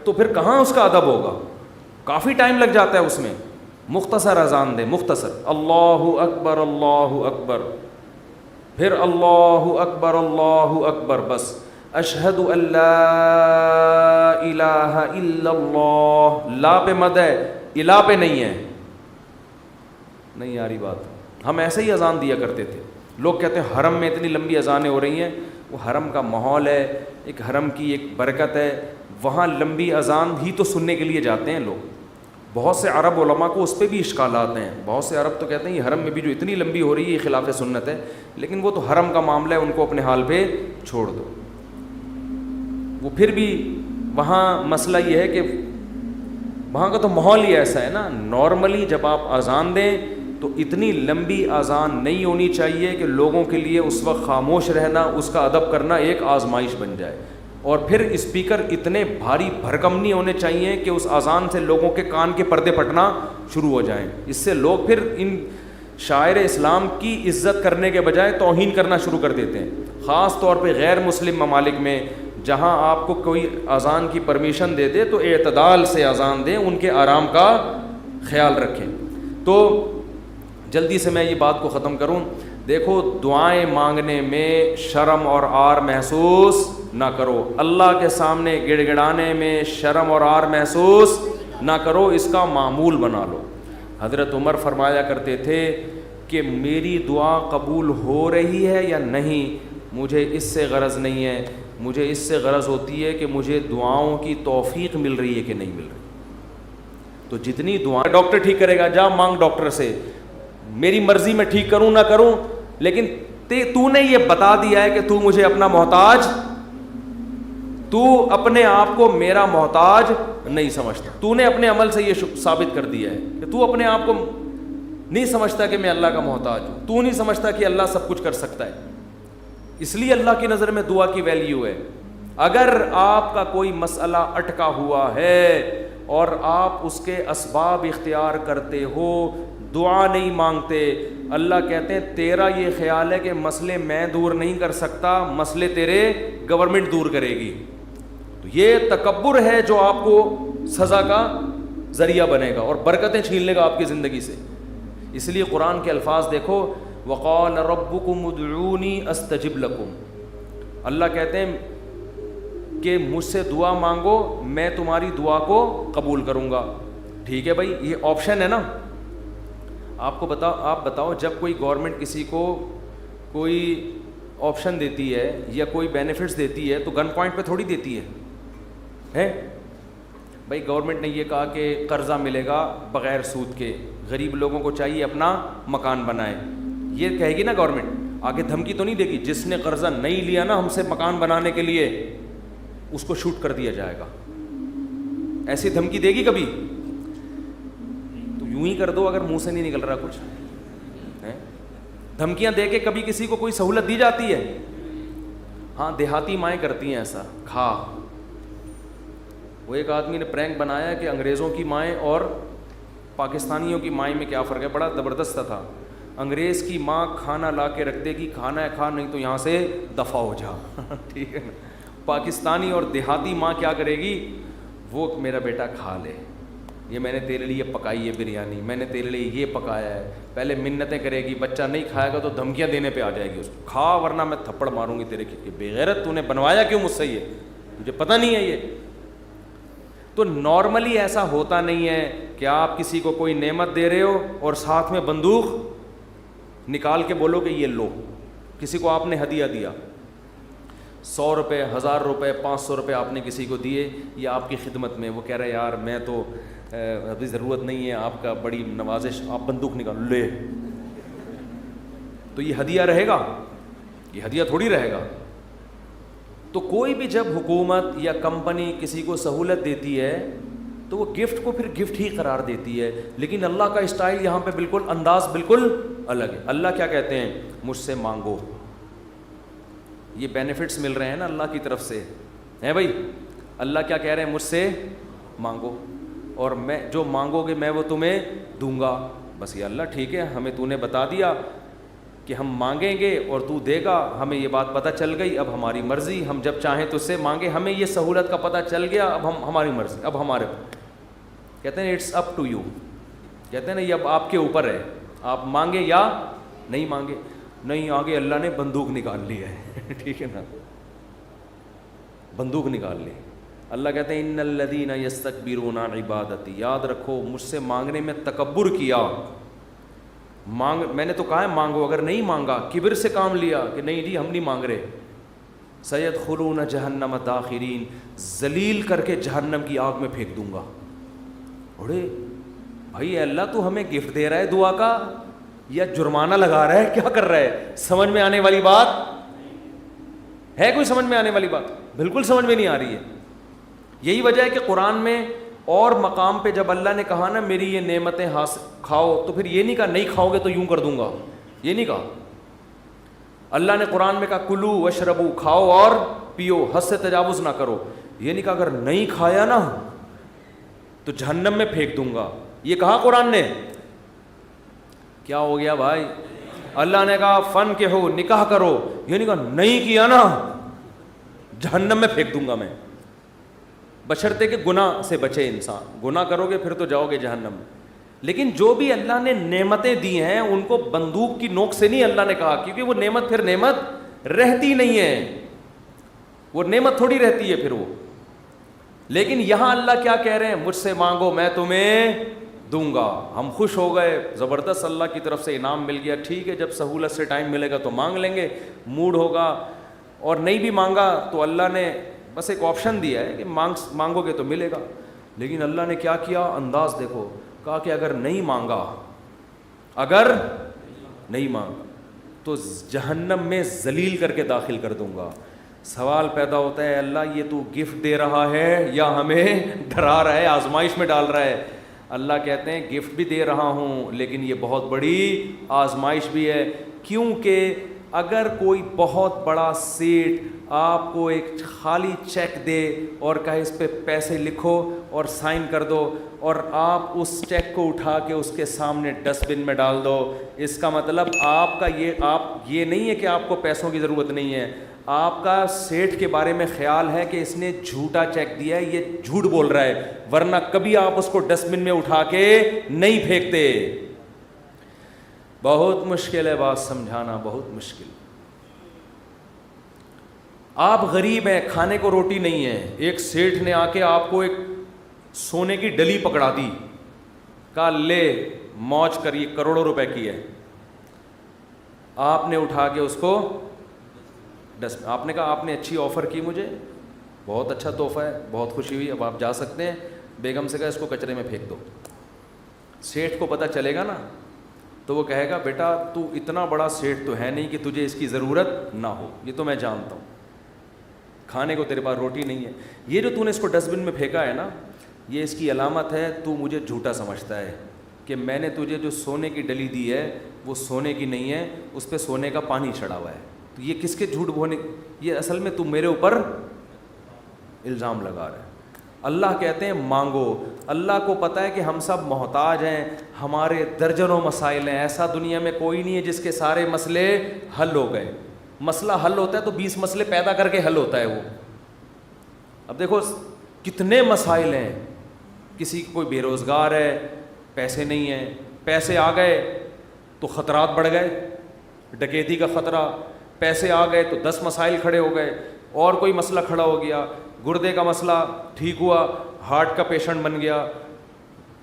تو پھر کہاں اس کا ادب ہوگا, کافی ٹائم لگ جاتا ہے اس میں. مختصر اذان دے, مختصر, اللہ اکبر, پھر اللہ اکبر, بس اشہد ان لا الہ الا اللہ. لا پہ مد ہے, الہ پہ نہیں ہے. نہیں آ رہی بات. ہم ایسے ہی اذان دیا کرتے تھے. لوگ کہتے ہیں حرم میں اتنی لمبی اذانیں ہو رہی ہیں. وہ حرم کا ماحول ہے, ایک حرم کی ایک برکت ہے, وہاں لمبی اذان ہی تو سننے کے لیے جاتے ہیں لوگ. بہت سے عرب علماء کو اس پہ بھی اشکالات ہیں. بہت سے عرب تو کہتے ہیں یہ حرم میں بھی جو اتنی لمبی ہو رہی ہے یہ خلاف سنت ہے, لیکن وہ تو حرم کا معاملہ ہے, ان کو اپنے حال پہ چھوڑ دو. وہ پھر بھی وہاں مسئلہ یہ ہے کہ وہاں کا تو ماحول ہی ایسا ہے نا. نارملی جب آپ اذان دیں تو اتنی لمبی اذان نہیں ہونی چاہیے کہ لوگوں کے لیے اس وقت خاموش رہنا, اس کا ادب کرنا ایک آزمائش بن جائے. اور پھر اسپیکر اتنے بھاری بھرکم نہیں ہونے چاہیے کہ اس اذان سے لوگوں کے کان کے پردے پھٹنا شروع ہو جائیں. اس سے لوگ پھر ان شاعر اسلام کی عزت کرنے کے بجائے توہین کرنا شروع کر دیتے ہیں. خاص طور پہ غیر مسلم ممالک میں جہاں آپ کو کوئی اذان کی پرمیشن دے دے تو اعتدال سے اذان دیں, ان کے آرام کا خیال رکھیں. تو جلدی سے میں یہ بات کو ختم کروں. دیکھو دعائیں مانگنے میں شرم اور عار محسوس نہ کرو. اللہ کے سامنے گڑ گڑانے میں شرم اور عار محسوس نہ کرو, اس کا معمول بنا لو. حضرت عمر فرمایا کرتے تھے کہ میری دعا قبول ہو رہی ہے یا نہیں, مجھے اس سے غرض نہیں ہے, مجھے اس سے غرض ہوتی ہے کہ مجھے دعاؤں کی توفیق مل رہی ہے کہ نہیں مل رہی. تو جتنی دعائیں, ڈاکٹر ٹھیک کرے گا, جا مانگ ڈاکٹر سے, میری مرضی میں ٹھیک کروں نہ کروں, لیکن تو نے یہ بتا دیا ہے کہ تو مجھے اپنا محتاج, تو اپنے آپ کو میرا محتاج نہیں سمجھتا. تو نے اپنے عمل سے یہ ثابت کر دیا ہے کہ تو اپنے آپ کو نہیں سمجھتا کہ میں اللہ کا محتاج ہوں, تو نہیں سمجھتا کہ اللہ سب کچھ کر سکتا ہے. اس لیے اللہ کی نظر میں دعا کی ویلیو ہے. اگر آپ کا کوئی مسئلہ اٹکا ہوا ہے اور آپ اس کے اسباب اختیار کرتے ہو, دعا نہیں مانگتے, اللہ کہتے ہیں تیرا یہ خیال ہے کہ مسئلے میں دور نہیں کر سکتا, مسئلے تیرے گورنمنٹ دور کرے گی. تو یہ تکبر ہے جو آپ کو سزا کا ذریعہ بنے گا اور برکتیں چھین لے گا آپ کی زندگی سے. اس لیے قرآن کے الفاظ دیکھو, وقال ربکم ادعونی استجب لکم. اللہ کہتے ہیں کہ مجھ سے دعا مانگو, میں تمہاری دعا کو قبول کروں گا. ٹھیک ہے بھائی, یہ آپشن ہے نا. آپ بتاؤ جب کوئی گورنمنٹ کسی کو کوئی آپشن دیتی ہے یا کوئی بینیفٹس دیتی ہے تو گن پوائنٹ پہ تھوڑی دیتی ہے. بھائی گورنمنٹ نے یہ کہا کہ قرضہ ملے گا بغیر سود کے, غریب لوگوں کو چاہیے اپنا مکان بنائے, یہ کہے گی نا گورنمنٹ. آگے دھمکی تو نہیں دے گی, جس نے قرضہ نہیں لیا نا ہم سے مکان بنانے کے لیے اس کو شوٹ کر دیا جائے گا, ایسی دھمکی دے گی کبھی؟ تو یوں ہی کر دو اگر منہ سے نہیں نکل رہا کچھ. دھمکیاں دے کے کبھی کسی کو کوئی سہولت دی جاتی ہے؟ ہاں دیہاتی مائیں کرتی ہیں ایسا. کھا, وہ ایک آدمی نے پرینک بنایا کہ انگریزوں کی مائیں اور پاکستانیوں کی مائیں میں کیا فرق ہے, بڑا زبردست تھا. انگریز کی ماں کھانا لا کے رکھ دے گی, کھانا ہے کھا, نہیں تو یہاں سے دفع ہو جا. ٹھیک ہے نا. پاکستانی اور دیہاتی ماں کیا کرے گی, وہ میرا بیٹا کھا لے, یہ میں نے تیرے لیے پکائی ہے بریانی, میں نے تیرے لیے یہ پکایا ہے. پہلے منتیں کرے گی, بچہ نہیں کھائے گا تو دھمکیاں دینے پہ آ جائے گی اس کو, کھا ورنہ میں تھپڑ ماروں گی تیرے کی. بے غیرت, تو نے بنوایا کیوں مجھ سے, یہ مجھے پتہ نہیں ہے. یہ تو نارملی ایسا ہوتا نہیں ہے کہ آپ کسی کو کوئی نعمت دے رہے ہو اور ساتھ میں بندوق نکال کے بولو کہ یہ لو. کسی کو آپ نے ہدیہ دیا, 100 روپے, 1000 روپے, 500 روپے آپ نے کسی کو دیے, یا آپ کی خدمت میں, وہ کہہ رہے یار میں تو ابھی ضرورت نہیں ہے, آپ کا بڑی نوازش, آپ بندوق نکالو لے, تو یہ ہدیہ رہے گا؟ یہ ہدیہ تھوڑی رہے گا. تو کوئی بھی جب حکومت یا کمپنی کسی کو سہولت دیتی ہے تو وہ گفٹ کو پھر گفٹ ہی قرار دیتی ہے. لیکن اللہ کا اسٹائل یہاں پہ بالکل, انداز بالکل الگ ہے. اللہ کیا کہتے ہیں, مجھ سے مانگو. یہ بینیفٹس مل رہے ہیں نا اللہ کی طرف سے, ہیں بھائی. اللہ کیا کہہ رہے ہیں, مجھ سے مانگو اور میں جو مانگو گے میں وہ تمہیں دوں گا. بس یہ اللہ ٹھیک ہے, ہمیں تو نے بتا دیا کہ ہم مانگیں گے اور تو دے گا, ہمیں یہ بات پتہ چل گئی, اب ہماری مرضی, ہم جب چاہیں تو اس سے مانگیں, ہمیں یہ سہولت کا پتہ چل گیا, اب ہم ہماری مرضی, اب ہمارے. کہتے ہیں اٹس اپ ٹو یو, کہتے ہیں نا یہ اب آپ کے اوپر ہے, آپ مانگے یا نہیں مانگے. نہیں, آگے اللہ نے بندوق نکال لی ہے. ٹھیک ہے نا, بندوق نکال لی. اللہ کہتے ہیں ان الذین یستکبرون عن عبادتی, یاد رکھو مجھ سے مانگنے میں تکبر کیا. میں نے تو کہا ہے مانگو, اگر نہیں مانگا, کبر سے کام لیا کہ نہیں جی ہم نہیں مانگ رہے, سیدخلون جہنم داخرین, ذلیل کر کے جہنم کی آگ میں پھینک دوں گا. اڑے بھائی اللہ تو ہمیں گفٹ دے رہا ہے دعا کا یا جرمانہ لگا رہا ہے, کیا کر رہا ہے؟ سمجھ میں آنے والی بات ہے؟ کوئی سمجھ میں آنے والی بات؟ بالکل سمجھ میں نہیں آ رہی ہے. یہی وجہ ہے کہ قرآن میں اور مقام پہ جب اللہ نے کہا نا میری یہ نعمتیں کھاؤ, تو پھر یہ نہیں کہا نہیں کھاؤ گے تو یوں کر دوں گا, یہ نہیں کہا. اللہ نے قرآن میں کہا کلو وشربو, کھاؤ اور پیو, حد سے تجاوز نہ کرو. یہ نہیں کہا اگر نہیں کھایا نا تو جہنم میں پھینک دوں گا, یہ کہا قرآن نے. کیا ہو گیا بھائی؟ اللہ نے کہا فن کے ہو, نکاح کرو, یہ نہیں کہا نہیں کیا نا جہنم میں پھینک دوں گا میں. بشرطے کہ گناہ سے بچے انسان, گناہ کرو گے پھر تو جاؤ گے جہنم میں. لیکن جو بھی اللہ نے نعمتیں دی ہیں ان کو بندوق کی نوک سے نہیں اللہ نے کہا, کیونکہ وہ نعمت پھر نعمت رہتی نہیں ہے. وہ نعمت تھوڑی رہتی ہے پھر وہ. لیکن یہاں اللہ کیا کہہ رہے ہیں, مجھ سے مانگو میں تمہیں دوں گا. ہم خوش ہو گئے, زبردست, اللہ کی طرف سے انعام مل گیا, ٹھیک ہے جب سہولت سے ٹائم ملے گا تو مانگ لیں گے, موڈ ہوگا. اور نہیں بھی مانگا تو اللہ نے بس ایک آپشن دیا ہے کہ مانگو گے تو ملے گا. لیکن اللہ نے کیا کیا, انداز دیکھو, کہا کہ اگر نہیں مانگا تو جہنم میں ذلیل کر کے داخل کر دوں گا. سوال پیدا ہوتا ہے, اللہ یہ تو گفٹ دے رہا ہے یا ہمیں ڈرا رہا ہے, آزمائش میں ڈال رہا ہے؟ اللہ کہتے ہیں گفٹ بھی دے رہا ہوں لیکن یہ بہت بڑی آزمائش بھی ہے. کیونکہ اگر کوئی بہت بڑا سیٹ آپ کو ایک خالی چیک دے اور کہے اس پہ پیسے لکھو اور سائن کر دو, اور آپ اس چیک کو اٹھا کے اس کے سامنے ڈسٹ بن میں ڈال دو, اس کا مطلب آپ یہ نہیں ہے کہ آپ کو پیسوں کی ضرورت نہیں ہے, آپ کا سیٹ کے بارے میں خیال ہے کہ اس نے جھوٹا چیک دیا ہے, یہ جھوٹ بول رہا ہے, ورنہ کبھی آپ اس کو ڈسٹ بن میں اٹھا کے نہیں پھینکتے. بہت مشکل ہے بات سمجھانا, بہت مشکل. آپ غریب ہیں, کھانے کو روٹی نہیں ہے, ایک سیٹھ نے آ کے آپ کو ایک سونے کی ڈلی پکڑا دی, کہا لے موج کر, یہ کروڑوں روپے کی ہے. آپ نے اٹھا کے اس کو آپ نے کہا آپ نے اچھی آفر کی مجھے, بہت اچھا تحفہ ہے, بہت خوشی ہوئی, اب آپ جا سکتے ہیں. بیگم سے کہا اس کو کچرے میں پھینک دو. سیٹھ کو پتہ چلے گا نا تو وہ کہے گا بیٹا تو اتنا بڑا سیٹ تو ہے نہیں کہ تجھے اس کی ضرورت نہ ہو, یہ تو میں جانتا ہوں, کھانے کو تیرے پاس روٹی نہیں ہے, یہ جو تو نے اس کو ڈسٹ بن میں پھینکا ہے نا, یہ اس کی علامت ہے تو مجھے جھوٹا سمجھتا ہے کہ میں نے تجھے جو سونے کی ڈلی دی ہے وہ سونے کی نہیں ہے, اس پہ سونے کا پانی چڑھا ہوا ہے. تو یہ کس کے جھوٹ بولنے, یہ اصل میں تم میرے اوپر الزام لگا رہا ہے. اللہ کہتے ہیں مانگو. اللہ کو پتہ ہے کہ ہم سب محتاج ہیں, ہمارے درجنوں مسائل ہیں, ایسا دنیا میں کوئی نہیں ہے جس کے سارے مسئلے حل ہو گئے. مسئلہ حل ہوتا ہے تو 20 مسئلے پیدا کر کے حل ہوتا ہے وہ. اب دیکھو کتنے مسائل ہیں, کسی کوئی بے روزگار ہے, پیسے نہیں ہیں, پیسے آ گئے تو خطرات بڑھ گئے, ڈکیتی کا خطرہ, پیسے آ گئے تو 10 مسائل کھڑے ہو گئے, اور کوئی مسئلہ کھڑا ہو گیا, گردے کا مسئلہ ٹھیک ہوا, ہارٹ کا پیشنٹ بن گیا,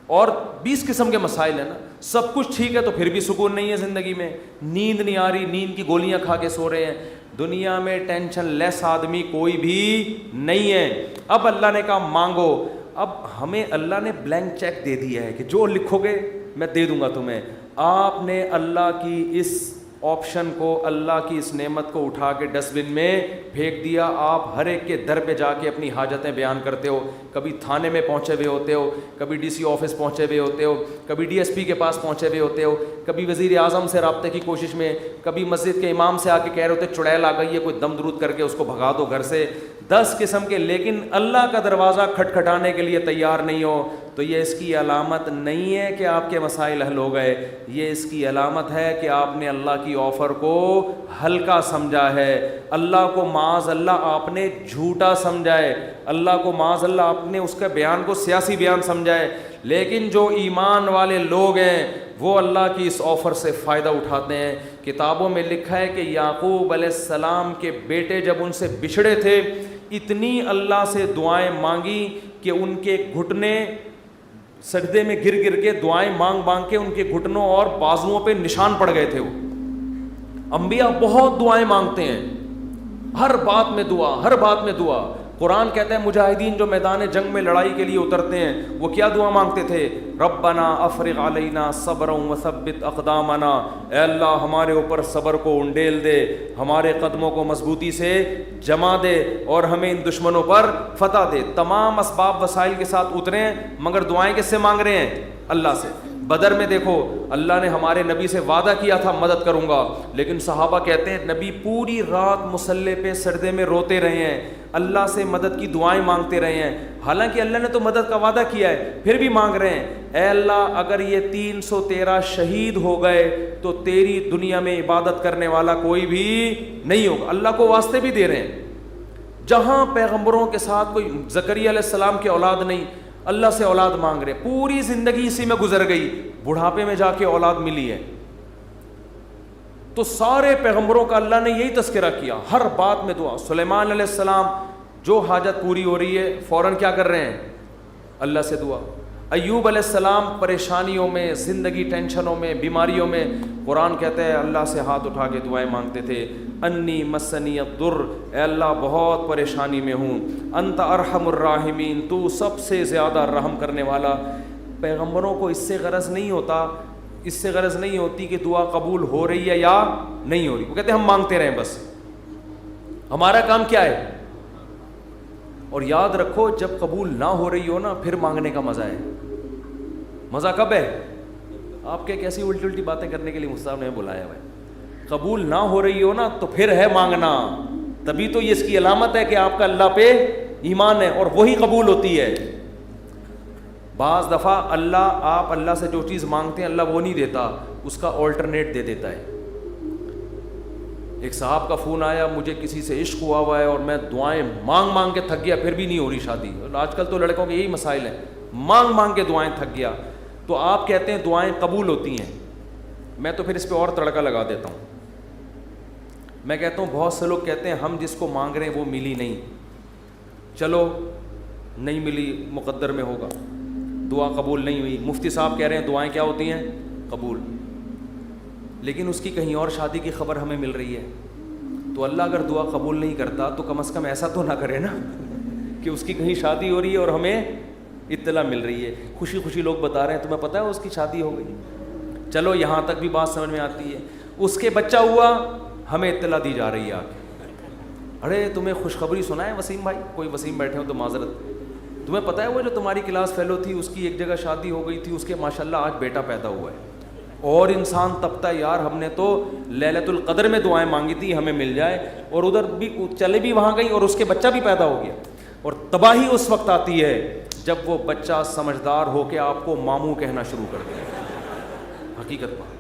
اور 20 قسم کے مسائل ہیں نا. سب کچھ ٹھیک ہے تو پھر بھی سکون نہیں ہے زندگی میں, نیند نہیں آ رہی, نیند کی گولیاں کھا کے سو رہے ہیں. دنیا میں ٹینشن لیس آدمی کوئی بھی نہیں ہے. اب اللہ نے کہا مانگو. اب ہمیں اللہ نے بلینک چیک دے دیا ہے کہ جو لکھو گے میں دے دوں گا تمہیں. آپ نے اللہ کی اس آپشن کو, اللہ کی اس نعمت کو اٹھا کے ڈسٹ بن میں پھینک دیا. آپ ہر ایک کے در پہ جا کے اپنی حاجتیں بیان کرتے ہو, کبھی تھانے میں پہنچے ہوئے ہوتے ہو, کبھی ڈی سی آفس پہنچے ہوئے ہوتے ہو, کبھی ڈی ایس پی کے پاس پہنچے ہوئے ہوتے ہو, کبھی وزیر اعظم سے رابطے کی کوشش میں, کبھی مسجد کے امام سے آ کے کہہ رہے ہوتے چڑیل آ گئی ہے, کوئی دم درود کر کے اس کو بھگا دو گھر سے. 10 قسم کے, لیکن اللہ کا دروازہ کھٹکھٹانے کے لیے تیار نہیں ہو تو یہ اس کی علامت نہیں ہے کہ آپ کے مسائل حل ہو گئے. یہ اس کی علامت ہے کہ آپ نے اللہ کی آفر کو ہلکا سمجھا ہے, اللہ کو معاذ اللہ آپ نے جھوٹا سمجھا ہے, اللہ کو معاذ اللہ آپ نے اس کا بیان کو سیاسی بیان سمجھا ہے. لیکن جو ایمان والے لوگ ہیں وہ اللہ کی اس آفر سے فائدہ اٹھاتے ہیں. کتابوں میں لکھا ہے کہ یعقوب علیہ السلام کے بیٹے جب ان سے بچھڑے تھے, اتنی اللہ سے دعائیں مانگی کہ ان کے گھٹنے سجدے میں گر گر کے دعائیں مانگ مانگ کے ان کے گھٹنوں اور بازوؤں پہ نشان پڑ گئے تھے. وہ انبیاء بہت دعائیں مانگتے ہیں, ہر بات میں دعا, ہر بات میں دعا. قرآن کہتا ہے مجاہدین جو میدان جنگ میں لڑائی کے لیے اترتے ہیں وہ کیا دعا مانگتے تھے؟ ربنا افرغ علینا صبرا وثبت اقدامنا, اے اللہ ہمارے اوپر صبر کو انڈیل دے, ہمارے قدموں کو مضبوطی سے جما دے اور ہمیں ان دشمنوں پر فتح دے. تمام اسباب وسائل کے ساتھ اترے ہیں مگر دعائیں کس سے مانگ رہے ہیں؟ اللہ سے. بدر میں دیکھو اللہ نے ہمارے نبی سے وعدہ کیا تھا مدد کروں گا, لیکن صحابہ کہتے ہیں نبی پوری رات مصلے پہ سجدے میں روتے رہے ہیں, اللہ سے مدد کی دعائیں مانگتے رہے ہیں. حالانکہ اللہ نے تو مدد کا وعدہ کیا ہے, پھر بھی مانگ رہے ہیں اے اللہ اگر یہ 313 شہید ہو گئے تو تیری دنیا میں عبادت کرنے والا کوئی بھی نہیں ہوگا. اللہ کو واسطے بھی دے رہے ہیں. جہاں پیغمبروں کے ساتھ کوئی زکریا علیہ السلام کی اولاد نہیں, اللہ سے اولاد مانگ رہے, پوری زندگی اسی میں گزر گئی, بڑھاپے میں جا کے اولاد ملی ہے. تو سارے پیغمبروں کا اللہ نے یہی تذکرہ کیا، ہر بات میں دعا. سلیمان علیہ السلام جو حاجت پوری ہو رہی ہے فوراً کیا کر رہے ہیں؟ اللہ سے دعا. ایوب علیہ السلام پریشانیوں میں، زندگی ٹینشنوں میں، بیماریوں میں، قرآن کہتا ہے اللہ سے ہاتھ اٹھا کے دعائیں مانگتے تھے. انی مسنی الضر، اے اللہ بہت پریشانی میں ہوں. انت ارحم الراحمین، تو سب سے زیادہ رحم کرنے والا. پیغمبروں کو اس سے غرض نہیں ہوتا، اس سے غرض نہیں ہوتی کہ دعا قبول ہو رہی ہے یا نہیں ہو رہی. وہ کہتے ہیں ہم مانگتے رہیں بس، ہمارا کام کیا ہے. اور یاد رکھو جب قبول نہ ہو رہی ہو نا پھر مانگنے کا مزہ ہے. مزہ کب ہے؟ آپ کے کیسی الٹی الٹی باتیں کرنے کے لیے مصطفیٰ نے بلایا ہوا ہے. قبول نہ ہو رہی ہو نا تو پھر ہے مانگنا. تبھی تو یہ اس کی علامت ہے کہ آپ کا اللہ پہ ایمان ہے اور وہی قبول ہوتی ہے. بعض دفعہ آپ اللہ سے جو چیز مانگتے ہیں اللہ وہ نہیں دیتا، اس کا آلٹرنیٹ دے دیتا ہے. ایک صاحب کا فون آیا، مجھے کسی سے عشق ہوا ہے اور میں دعائیں مانگ مانگ کے تھک گیا پھر بھی نہیں ہو رہی شادی. آج کل تو لڑکوں کے یہی مسائل ہیں، مانگ مانگ کے دعائیں تھک گیا. تو آپ کہتے ہیں دعائیں قبول ہوتی ہیں، میں تو پھر اس پہ اور تڑکا لگا دیتا ہوں. میں کہتا ہوں بہت سے لوگ کہتے ہیں ہم جس کو مانگ رہے ہیں وہ ملی نہیں. چلو نہیں ملی، مقدر میں ہوگا، دعا قبول نہیں ہوئی. مفتی صاحب کہہ رہے ہیں دعائیں کیا ہوتی ہیں؟ قبول. لیکن اس کی کہیں اور شادی کی خبر ہمیں مل رہی ہے. تو اللہ اگر دعا قبول نہیں کرتا تو کم از کم ایسا تو نہ کرے نا کہ اس کی کہیں شادی ہو رہی ہے اور ہمیں اطلاع مل رہی ہے. خوشی خوشی لوگ بتا رہے ہیں تمہیں پتہ ہے اس کی شادی ہو گئی. چلو یہاں تک بھی بات سمجھ میں آتی ہے. اس کے بچہ ہوا، ہمیں اطلاع دی جا رہی ہے آ کے، ارے تمہیں خوشخبری سنا ہے وسیم بھائی؟ کوئی وسیم بیٹھے ہو تو معذرت. تمہیں پتہ ہے وہ جو تمہاری کلاس فیلو تھی اس کی ایک جگہ شادی ہو گئی تھی، اس کے ماشاءاللہ آج بیٹا پیدا ہوا ہے. اور انسان تپتا ہے یار ہم نے تو لیلۃ القدر میں دعائیں مانگی تھی ہمیں مل جائے، اور ادھر بھی چلے بھی وہاں گئی اور اس کے بچہ بھی پیدا ہو گیا. اور تباہی اس وقت آتی ہے جب وہ بچہ سمجھدار ہو کے آپ کو ماموں کہنا شروع کر دے. حقیقت بات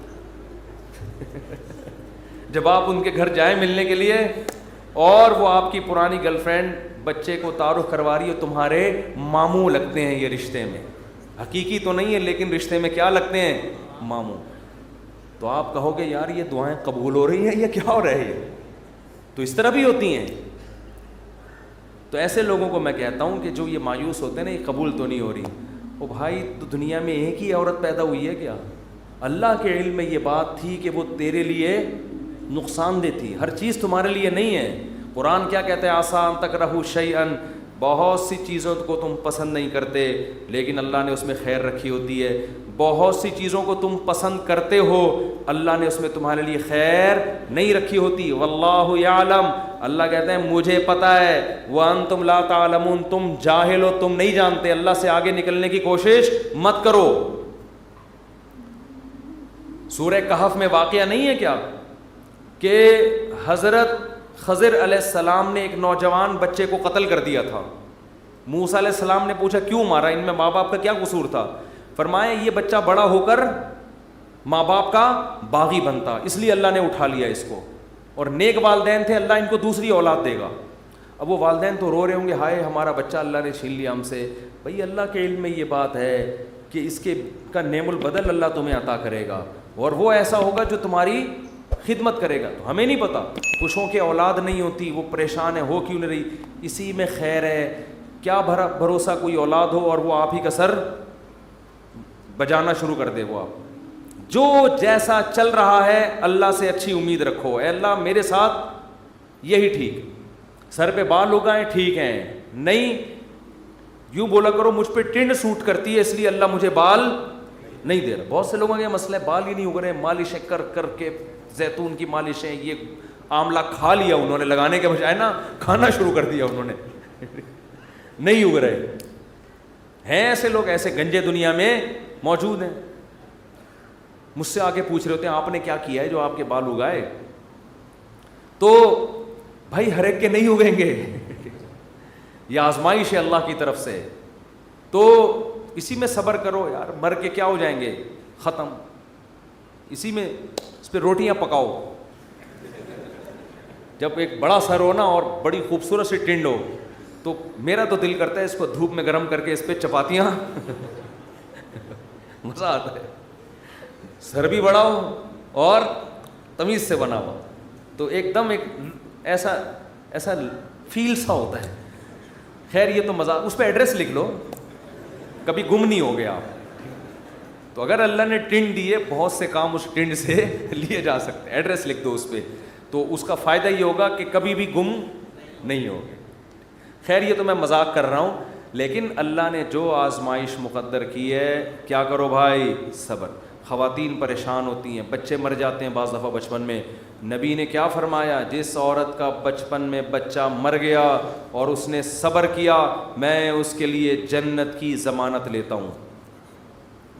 جب آپ ان کے گھر جائیں ملنے کے لیے اور وہ آپ کی پرانی گرل فرینڈ بچے کو تعارف کروا رہی ہے، تمہارے ماموں لگتے ہیں یہ رشتے میں. حقیقی تو نہیں ہے لیکن رشتے میں کیا لگتے ہیں؟ ماموں. تو آپ کہو گے یار یہ دعائیں قبول ہو رہی ہیں یا کیا ہو رہا ہے؟ تو اس طرح بھی ہوتی ہیں. تو ایسے لوگوں کو میں کہتا ہوں کہ جو یہ مایوس ہوتے ہیں نا یہ قبول تو نہیں ہو رہی. او بھائی تو دنیا میں ایک ہی عورت پیدا ہوئی ہے کیا؟ اللہ کے علم میں یہ بات تھی کہ وہ تیرے لیے نقصان دہ تھی، ہر چیز تمہارے لیے نہیں ہے. قرآن کیا کہتا ہے؟ آسان تکرہوا شیئا، بہت سی چیزوں کو تم پسند نہیں کرتے لیکن اللہ نے اس میں خیر رکھی ہوتی ہے. بہت سی چیزوں کو تم پسند کرتے ہو اللہ نے اس میں تمہارے لیے خیر نہیں رکھی ہوتی. واللہ یعلم، اللہ کہتے ہیں مجھے پتہ ہے. وانتم لا تعلمون، تم جاہل ہو، تم نہیں جانتے. اللہ سے آگے نکلنے کی کوشش مت کرو. سورہ کہف میں واقعہ نہیں ہے کیا کہ حضرت خضر علیہ السلام نے ایک نوجوان بچے کو قتل کر دیا تھا. موسیٰ علیہ السلام نے پوچھا کیوں مارا، ان میں ماں باپ کا کیا قصور تھا؟ فرمایا یہ بچہ بڑا ہو کر ماں باپ کا باغی بنتا، اس لیے اللہ نے اٹھا لیا اس کو. اور نیک والدین تھے، اللہ ان کو دوسری اولاد دے گا. اب وہ والدین تو رو رہے ہوں گے ہائے ہمارا بچہ اللہ نے چھین لیا ہم سے. بھئی اللہ کے علم میں یہ بات ہے کہ اس کے کا نعم البدل اللہ تمہیں عطا کرے گا اور وہ ایسا ہوگا جو تمہاری خدمت کرے گا. تو ہمیں نہیں پتا، کچھوں کے اولاد نہیں ہوتی وہ پریشان ہے ہو کیوں نہیں رہی، اسی میں خیر ہے. کیا بھروسہ کوئی اولاد ہو اور وہ آپ ہی کا سر بجانا شروع کر دے. وہ آپ جو جیسا چل رہا ہے اللہ سے اچھی امید رکھو. اے اللہ میرے ساتھ یہی ٹھیک، سر پہ بال اگائیں ٹھیک ہیں، نہیں یوں بولا کرو مجھ پہ ٹنڈ سوٹ کرتی ہے اس لیے اللہ مجھے بال نہیں دے رہا. بہت سے لوگوں کے مسئلہ بال ہی نہیں اگ رہے، مالشیں کر کر کے زیتون کی مالشیں، یہ آملہ کھا لیا انہوں نے، لگانے کے بجائے نا کھانا شروع کر دیا انہوں نے نہیں اگ رہے ہیں. ایسے لوگ ایسے گنجے دنیا میں موجود ہیں. مجھ سے آگے پوچھ رہے ہوتے ہیں آپ نے کیا کیا ہے جو آپ کے بال اگائے؟ تو بھائی ہر ایک کے نہیں اگیں گے یہ آزمائش ہے اللہ کی طرف سے. تو اسی میں صبر کرو یار، مر کے کیا ہو جائیں گے، ختم. اسی میں اس پہ روٹیاں پکاؤ. جب ایک بڑا سر ہو نا اور بڑی خوبصورت سی ٹنڈ ہو تو میرا تو دل کرتا ہے اس کو دھوپ میں گرم کر کے اس پہ چپاتیاں مزہ آتا ہے. سر بھی بڑا ہو اور تمیز سے بنا ہوا, تو ایک دم ایک ایسا فیل سا ہوتا ہے. خیر یہ تو مزاق, اس پہ ایڈریس لکھ لو, کبھی گم نہیں ہو گیا آپ. تو اگر اللہ نے ٹنڈ دیے, بہت سے کام اس ٹنڈ سے لیے جا سکتے ہیں. ایڈریس لکھ دو اس پہ, تو اس کا فائدہ یہ ہوگا کہ کبھی بھی گم نہیں ہوگے. خیر یہ تو میں مذاق کر رہا ہوں, لیکن اللہ نے جو آزمائش مقدر کی ہے, کیا کرو بھائی, صبر. خواتین پریشان ہوتی ہیں, بچے مر جاتے ہیں بعض دفعہ بچپن میں. نبی نے کیا فرمایا, جس عورت کا بچپن میں بچہ مر گیا اور اس نے صبر کیا, میں اس کے لیے جنت کی ضمانت لیتا ہوں.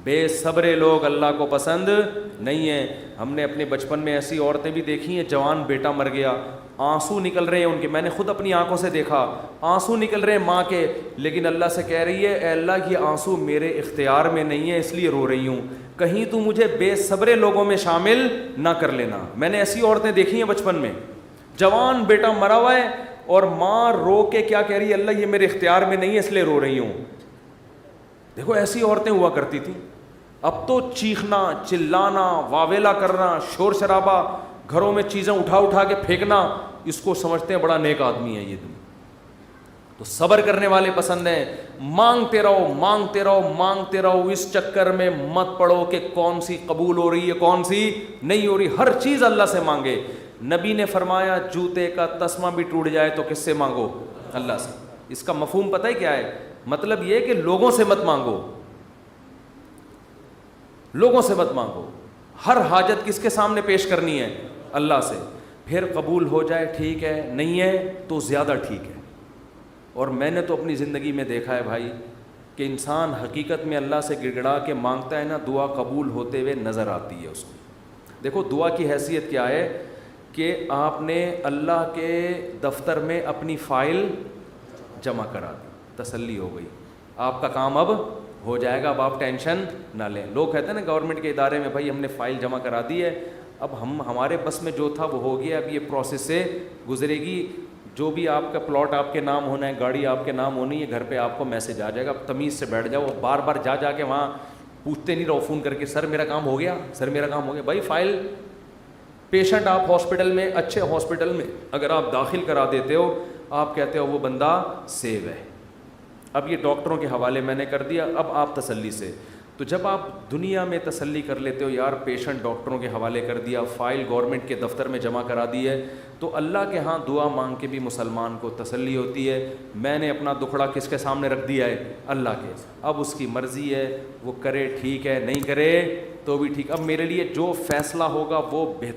بے صبرے لوگ اللہ کو پسند نہیں ہیں. ہم نے اپنے بچپن میں ایسی عورتیں بھی دیکھی ہیں, جوان بیٹا مر گیا, آنسو نکل رہے ہیں ان کے, میں نے خود اپنی آنکھوں سے دیکھا, آنسو نکل رہے ہیں ماں کے, لیکن اللہ سے کہہ رہی ہے, اے اللہ یہ آنسو میرے اختیار میں نہیں ہے اس لیے رو رہی ہوں, کہیں تو مجھے بے صبرے لوگوں میں شامل نہ کر لینا. میں نے ایسی عورتیں دیکھی ہیں بچپن میں, جوان بیٹا مرا ہوا ہے اور ماں رو کے کیا کہہ رہی ہے, اللہ یہ میرے اختیار میں نہیں ہے اس لیے رو رہی ہوں. دیکھو ایسی عورتیں ہوا کرتی تھیں. اب تو چیخنا, چلانا, واویلا کرنا, شور شرابہ, گھروں میں چیزیں اٹھا کے پھینکنا, اس کو سمجھتے ہیں بڑا نیک آدمی ہے یہ دنیا. تو صبر کرنے والے پسند ہیں. مانگتے رہو مانگتے رہو مانگتے رہو, اس چکر میں مت پڑو کہ کون سی قبول ہو رہی ہے کون سی نہیں ہو رہی. ہر چیز اللہ سے مانگے. نبی نے فرمایا جوتے کا تسمہ بھی ٹوٹ جائے تو کس سے مانگو, اللہ سے. اس کا مفہوم پتہ ہے کیا ہے, مطلب یہ کہ لوگوں سے مت مانگو, لوگوں سے مت مانگو. ہر حاجت کس کے سامنے پیش کرنی ہے, اللہ سے. پھر قبول ہو جائے ٹھیک ہے, نہیں ہے تو زیادہ ٹھیک ہے. اور میں نے تو اپنی زندگی میں دیکھا ہے بھائی کہ انسان حقیقت میں اللہ سے گڑ گڑا کے مانگتا ہے نا, دعا قبول ہوتے ہوئے نظر آتی ہے اس کو. دیکھو دعا کی حیثیت کیا ہے کہ آپ نے اللہ کے دفتر میں اپنی فائل جمع کرا دی, تسلی ہو گئی, آپ کا کام اب ہو جائے گا, اب آپ ٹینشن نہ لیں. لوگ کہتے ہیں نا گورنمنٹ کے ادارے میں, بھائی ہم نے فائل جمع کرا دی ہے, اب ہمارے بس میں جو تھا وہ ہو گیا, اب یہ پروسیس سے گزرے گی, جو بھی آپ کا پلاٹ آپ کے نام ہونا ہے, گاڑی آپ کے نام ہونی ہے, گھر پہ آپ کو میسج آ جائے گا. اب تمیز سے بیٹھ جاؤ, بار بار جا کے وہاں پوچھتے نہیں رہو فون کر کے, سر میرا کام ہو گیا, سر میرا کام ہو گیا. بھائی فائل, پیشنٹ آپ ہاسپٹل میں, اچھے ہاسپٹل میں اگر آپ داخل کرا دیتے ہو, آپ کہتے ہو وہ بندہ سیو ہے, اب یہ ڈاکٹروں کے حوالے میں نے کر دیا, اب آپ تسلی سے. تو جب آپ دنیا میں تسلی کر لیتے ہو یار پیشنٹ ڈاکٹروں کے حوالے کر دیا, فائل گورنمنٹ کے دفتر میں جمع کرا دی ہے, تو اللہ کے ہاں دعا مانگ کے بھی مسلمان کو تسلی ہوتی ہے. میں نے اپنا دکھڑا کس کے سامنے رکھ دیا ہے, اللہ کے. اب اس کی مرضی ہے, وہ کرے ٹھیک ہے, نہیں کرے تو بھی ٹھیک. اب میرے لیے جو فیصلہ ہوگا وہ بہتر